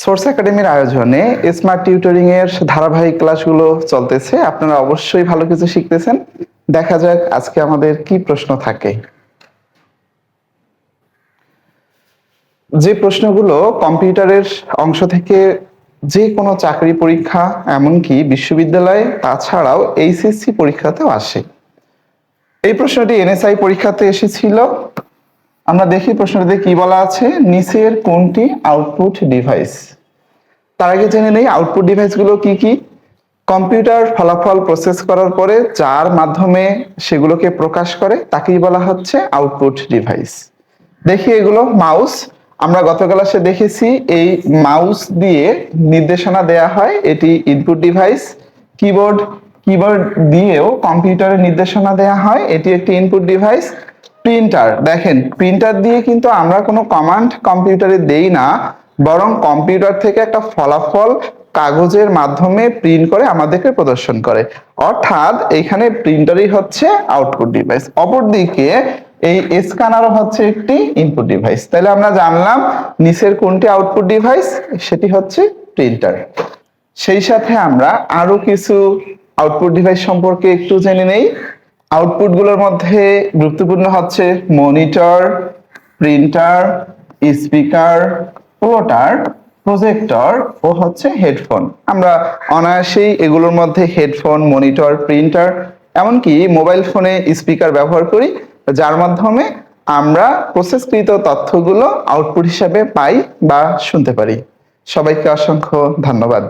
Source একাডেমির আয়োজনে smart tutoring এর ধারাবাহিক ক্লাসগুলো চলতেছে। আপনারা অবশ্যই ভালো কিছু শিখতেছেন। দেখা যাক আজকে আমাদের কি প্রশ্ন থাকে। যে প্রশ্নগুলো কম্পিউটারের অংশ থেকে যে কোনো চাকরি পরীক্ষা, এমনকি বিশ্ববিদ্যালয় তাছাড়াও এইচএসসি পরীক্ষাতেও আসে। এই প্রশ্নটি এনএসআই পরীক্ষাতে এসেছিল। আমরা দেখি প্রশ্নটিতে কি বলা আছে, নিচের কোনটি আউটপুট ডিভাইস। তার আগে জেনে নেই আউটপুট ডিভাইসগুলো কি কি। কম্পিউটার ফলাফল প্রসেস করার পরে যার মাধ্যমে সেগুলোকে প্রকাশ করে তাকেই বলা হচ্ছে আউটপুট ডিভাইস। দেখি এগুলো মাউস। আমরা গত ক্লাসে দেখেছি এই মাউস দিয়ে নির্দেশনা দেয়া হয়, এটি ইনপুট ডিভাইস। কিবোর্ড কিবোর্ড দিয়েও কম্পিউটারের নির্দেশনা দেয়া হয়, এটি একটি ইনপুট ডিভাইস। প্রিন্টার, দেখেন প্রিন্টার দিয়ে কিন্তু আমরা কোনো কমান্ড কম্পিউটারে দেই না, বরং কম্পিউটার থেকে একটা ফলাফল কাগজের মাধ্যমে প্রিন্ট করে আমাদেরকে প্রদর্শন করে, অর্থাৎ এখানে প্রিন্টারই হচ্ছে আউটপুট ডিভাইস। অপরদিকে এই স্ক্যানারও হচ্ছে একটি ইনপুট ডিভাইস। তাহলে আমরা জানলাম নিচের কোনটি আউটপুট ডিভাইস, সেটি হচ্ছে প্রিন্টার। সেই সাথে আমরা আরো কিছু আউটপুট ডিভাইস সম্পর্কে একটু জেনে নেই। আউটপুট গুলোর মধ্যে গুরুত্বপূর্ণ হচ্ছে monitor, printer, speaker, plotter, projector ও হচ্ছে হেডফোন। আমরা অনায়াসেই এগুলোর মধ্যে হেডফোন, মনিটর, প্রিন্টার, এমনকি মোবাইল ফোনে স্পিকার ব্যবহার করি, যার মাধ্যমে আমরা প্রসেসকৃত তথ্যগুলো আউটপুট হিসাবে পাই বা শুনতে পারি। সবাইকে অসংখ্য ধন্যবাদ।